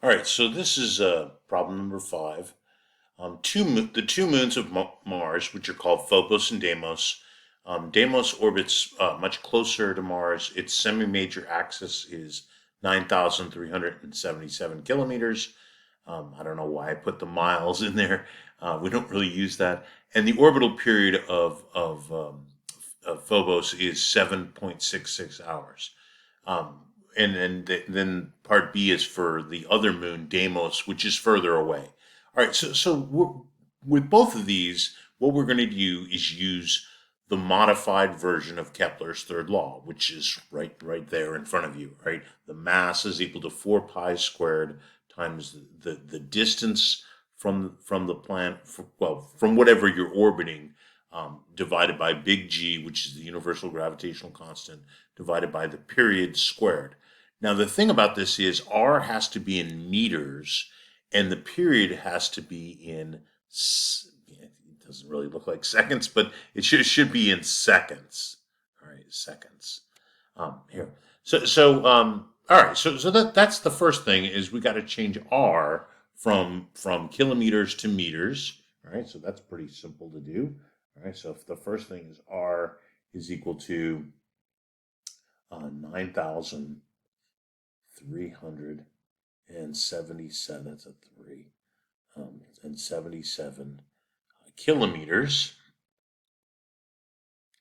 All right, so this is problem number 5. The two moons of Mars, which are called Phobos and Deimos. Deimos orbits much closer to Mars. Its semi-major axis is 9,377 kilometers. I don't know why I put the miles in there. We don't really use that. And the orbital period of Phobos is 7.66 hours. Um, and then part B is for the other moon, Deimos, which is further away. All right, with both of these, what we're going to do is use the modified version of Kepler's third law, which is right there in front of you. Right, the mass is equal to 4 pi squared times the distance from the planet, from whatever you're orbiting, divided by big G, which is the universal gravitational constant, divided by the period squared. Now, the thing about this is R has to be in meters, and the period has to be in, it doesn't really look like seconds, but it should be in seconds. All right, seconds. Here. All right. So that's the first thing is we got to change R from kilometers to meters. All right. So that's pretty simple to do. All right. So if the first thing is R is equal to 9,377. That's a 3. And 77 kilometers.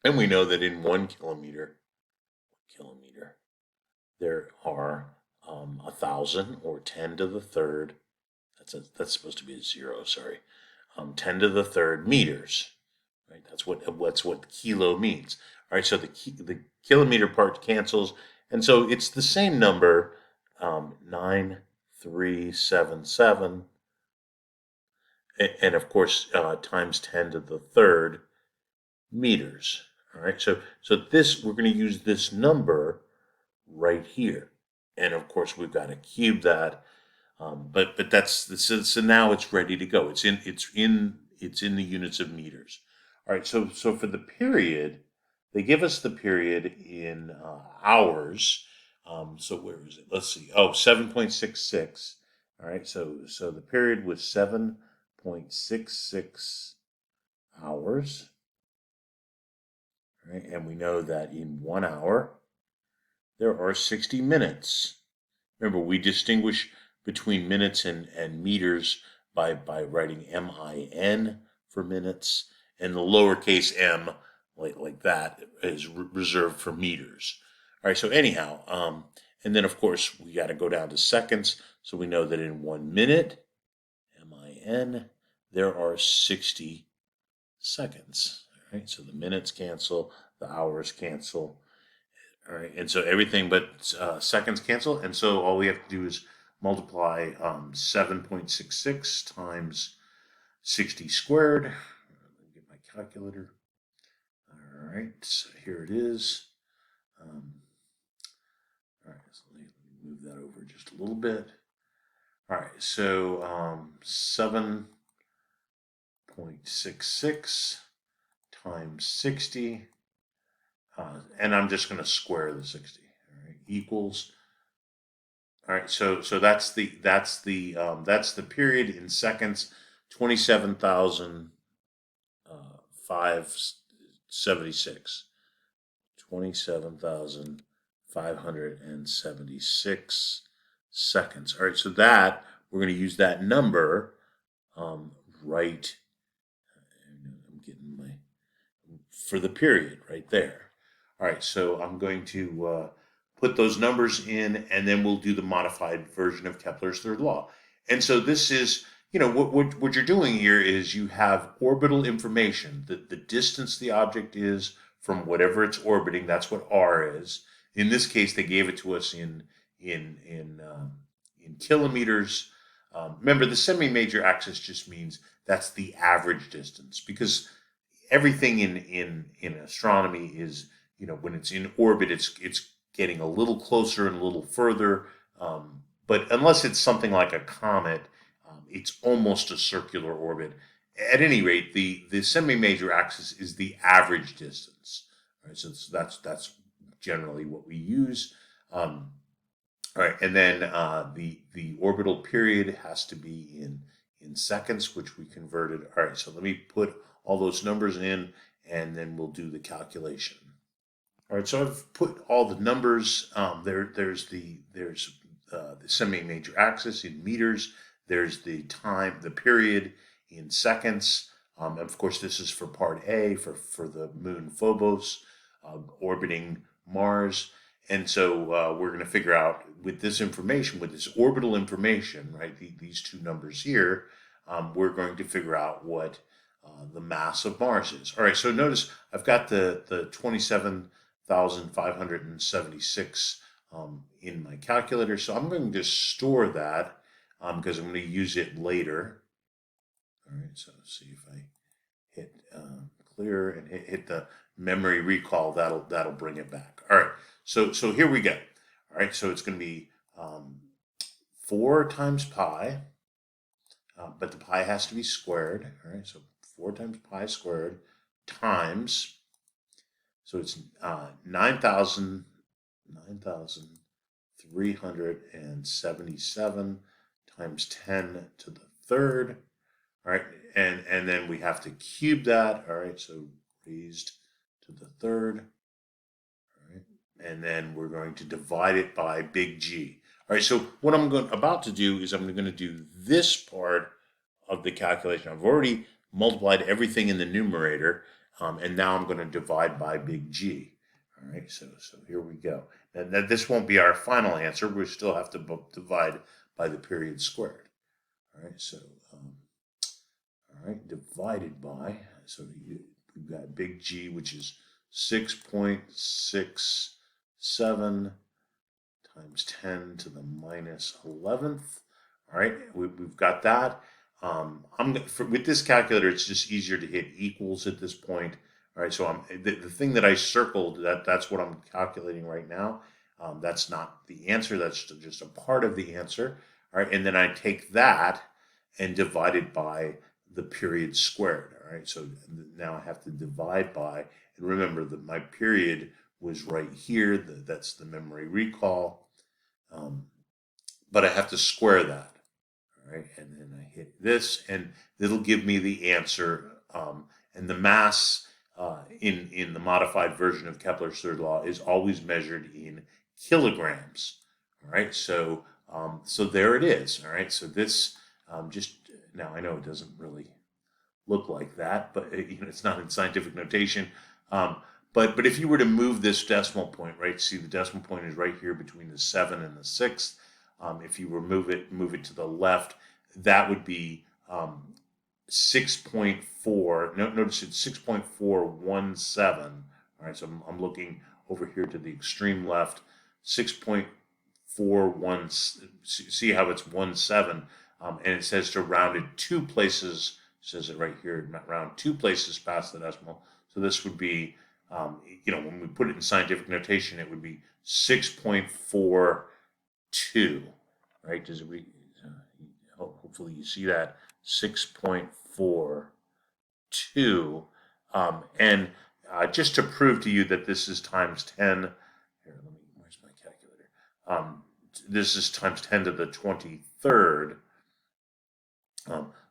And we know that in 1 kilometer, there are 1,000 or 10 to the third. That's supposed to be a 0. Sorry, 10 to the third meters. Right. That's what kilo means. All right. So the kilometer part cancels, and so it's the same number, 9,377, and of course times 10 to the third meters. All right. So this we're going to use this number right here, and of course we've got to cube that. But so now it's ready to go. It's in the units of meters. All right. So for the period, they give us the period in hours. So where is it? Let's see. Oh, 7.66. All right. So the period was 7.66 hours. All right, and we know that in 1 hour there are 60 minutes. Remember, we distinguish between minutes and meters by writing MIN for minutes, and the lowercase m, like that, is reserved for meters. All right, so anyhow, and then of course we got to go down to seconds, so we know that in 1 minute, MIN, there are 60 seconds. All right, so the minutes cancel, the hours cancel. All right, and so everything but seconds cancel, and so all we have to do is multiply 7.66 times 60 squared. Let me get my calculator. All right, so here it is. All right, so let me move that over just a little bit. All right, so 7.66 times 60. And I'm just going to square the 60. All right, equals. All right, so that's the period in seconds, 27,576. 27,576 seconds. All right, so that we're going to use that number right. I'm getting my for the period right there. All right, so I'm going to put those numbers in, and then we'll do the modified version of Kepler's third law. And so this is, what you're doing here is you have orbital information, the distance the object is from whatever it's orbiting. That's what R is. In this case, they gave it to us in kilometers. Remember, the semi-major axis just means that's the average distance, because everything in astronomy is, when it's in orbit, it's getting a little closer and a little further. But unless it's something like a comet, it's almost a circular orbit. At any rate, the semi-major axis is the average distance. Right? So that's generally what we use. All right, and then the orbital period has to be in seconds, which we converted. All right, so let me put all those numbers in, and then we'll do the calculation. All right, so I've put all the numbers. There's the semi-major axis in meters. There's the time, the period in seconds. And of course, this is for part A for the moon Phobos orbiting Mars. And so we're going to figure out with this information, with this orbital information, right? These two numbers here, we're going to figure out what the mass of Mars is. All right, so notice I've got the 27,576 in my calculator. So I'm going to store that because I'm going to use it later. All right, so see if I hit clear and hit the memory recall, that'll bring it back. All right, so here we go. All right, so it's going to be 4 times pi, but the pi has to be squared. All right, so 4 times pi squared times, so it's 9,377 times 10 to the third. All right, and then we have to cube that. All right, so raised to the third. All right, and then we're going to divide it by big G. All right, so what I'm about to do is I'm going to do this part of the calculation. I've already multiplied everything in the numerator, and now I'm going to divide by big G. All right, so here we go. Now this won't be our final answer. We still have to divide by the period squared. All right, so all right, divided by, so we've got big G, which is 6.67 times 10 to the minus 11th. All right, we've got that. With this calculator, it's just easier to hit equals at this point. All right, so the thing that I circled, that's what I'm calculating right now. That's not the answer. That's just a part of the answer. All right, and then I take that and divide it by the period squared. All right, so now I have to divide by, and remember that my period was right here. That's the memory recall. But I have to square that. All right, and then I hit this, and it'll give me the answer. And the mass in the modified version of Kepler's third law is always measured in kilograms. All right, so there it is. All right, so this just now I know it doesn't really look like that, but it's not in scientific notation. But if you were to move this decimal point, right? See, the decimal point is right here between the 7 and the 6th. If you move it to the left, that would be 6.4. Notice it's 6.417. All right, so I'm looking over here to the extreme left. 6.41. See how it's 17, and it says to round it 2 places. It says it right here, round 2 places past the decimal. So this would be, when we put it in scientific notation, it would be 6.42. Right? Does it? Hopefully you see that 6.42. And just to prove to you that this is times 10. Here, where's my calculator? This is times 10 to the 23rd.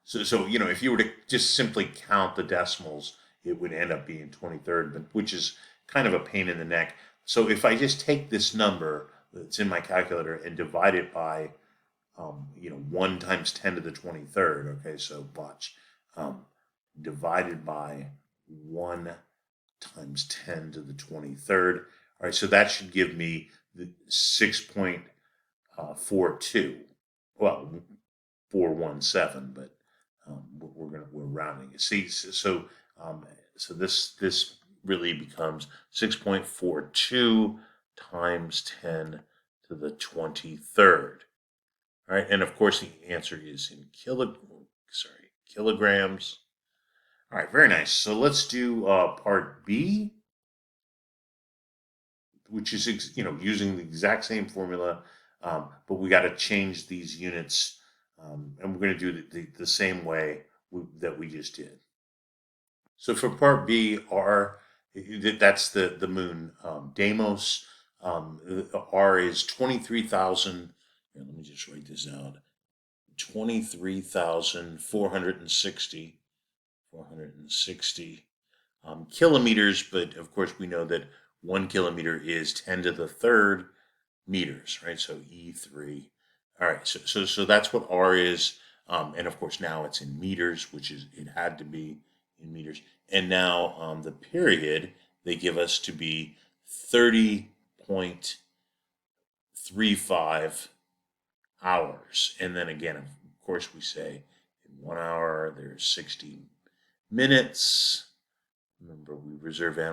So if you were to just simply count the decimals, it would end up being 23rd, but which is kind of a pain in the neck. So if I just take this number that's in my calculator and divide it by 1 times 10 to the 23rd. Okay, so watch. Divided by 1 times 10 to the 23rd. All right, so that should give me the 6.42. Well, 417, but we're rounding it. See, so this really becomes 6.42 times 10 to the 23rd. All right, and of course the answer is in kilograms. All right, very nice. So let's do part B, which is using the exact same formula, but we got to change these units, and we're going to do it the same way that we just did. So for part B, that's the moon Deimos. R is 23,000. Let me just write this out. 23,460. 460 kilometers, but of course we know that 1 kilometer is 10 to the third meters, right? So E3. All right, so that's what R is, and of course now it's in meters, which is it had to be in meters, and now the period they give us to be 30.35 hours, and then again, of course, we say in 1 hour there's 60 minutes. Remember, we reserve we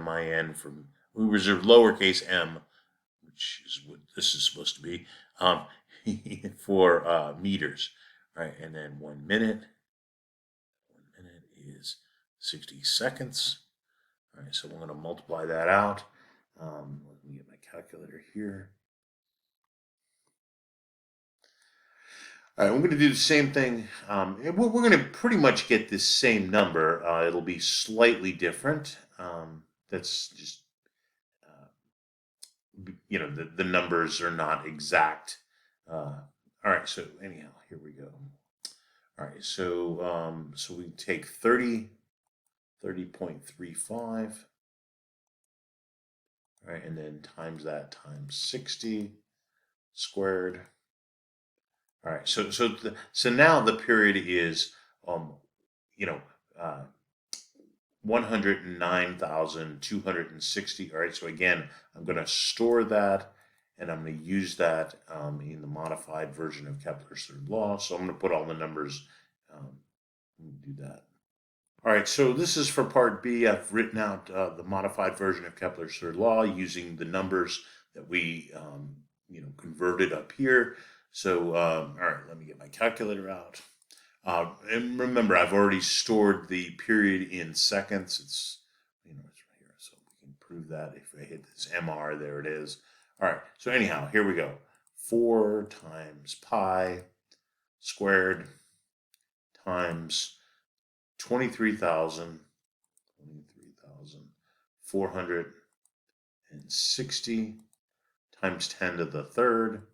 reserve lowercase m, which is what this is supposed to be, for meters, right? And then 1 minute is 60 seconds. All right, so we're going to multiply that out. Let me get my calculator here. All right, we're going to do the same thing. We're going to pretty much get this same number. It'll be slightly different. That's just, the numbers are not exact. All right, so anyhow, here we go. All right, so we take 30.35, all right, and then times that times 60 squared. All right, so now the period is, you know, 109,260. All right, so again, I'm going to store that, and I'm going to use that in the modified version of Kepler's third law. So I'm going to put all the numbers. Do that. All right, so this is for part B. I've written out the modified version of Kepler's third law using the numbers that we, converted up here. So, all right, let me get my calculator out. And remember, I've already stored the period in seconds. It's right here, so we can prove that if I hit this MR, there it is. All right, so anyhow, here we go. 4 times pi squared times 23,460 times 10 to the third.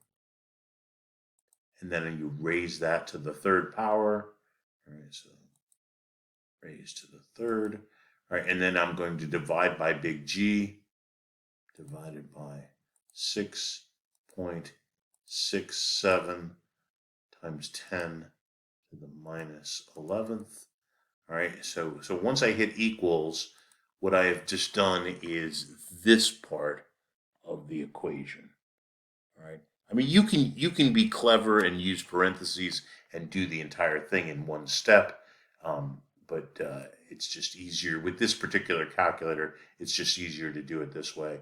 And then you raise that to the third power. All right, so raise to the third. All right, and then I'm going to divide by big G, divided by 6.67 times 10 to the minus 11th. All right, so once I hit equals, what I have just done is this part of the equation. All right. I mean, you can be clever and use parentheses and do the entire thing in one step, but it's just easier with this particular calculator. It's just easier to do it this way.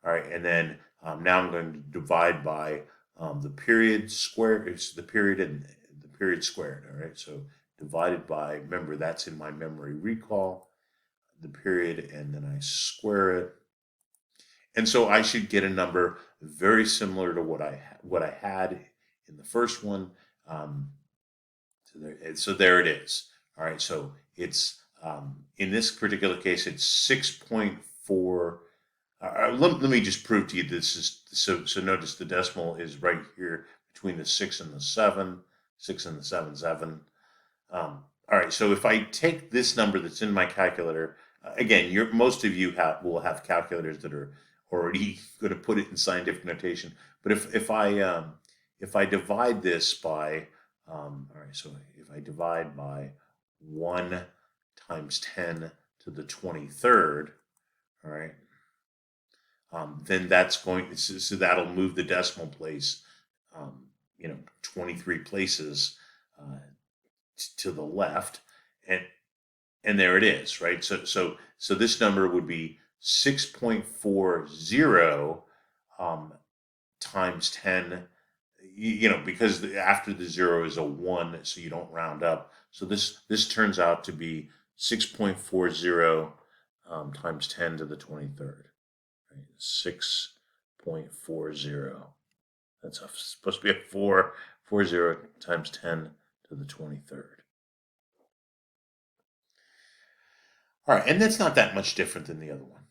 All right, and then now I'm going to divide by the period squared. It's the period and the period squared. All right, so divided by. Remember, that's in my memory recall. The period, and then I square it. And so I should get a number very similar to what I had in the first one. So there it is. All right. So it's in this particular case, it's 6.4. Let me just prove to you this is so. So notice the decimal is right here between the 6 and the 7. 6 and the 7, 7. All right. So if I take this number that's in my calculator, again, most of you will have calculators that are already going to put it in scientific notation. But if I divide this by all right, so if I divide by 1 times 10 to the 23rd, all right, then that's going so that'll move the decimal place, 23 places to the left, and there it is, right? So this number would be 6.40 times 10, because after the 0 is a 1, so you don't round up. So this turns out to be 6.40 times 10 to the 23rd. Right? 6.40. That's supposed to be a 440 times 10 to the 23rd. All right, and that's not that much different than the other one.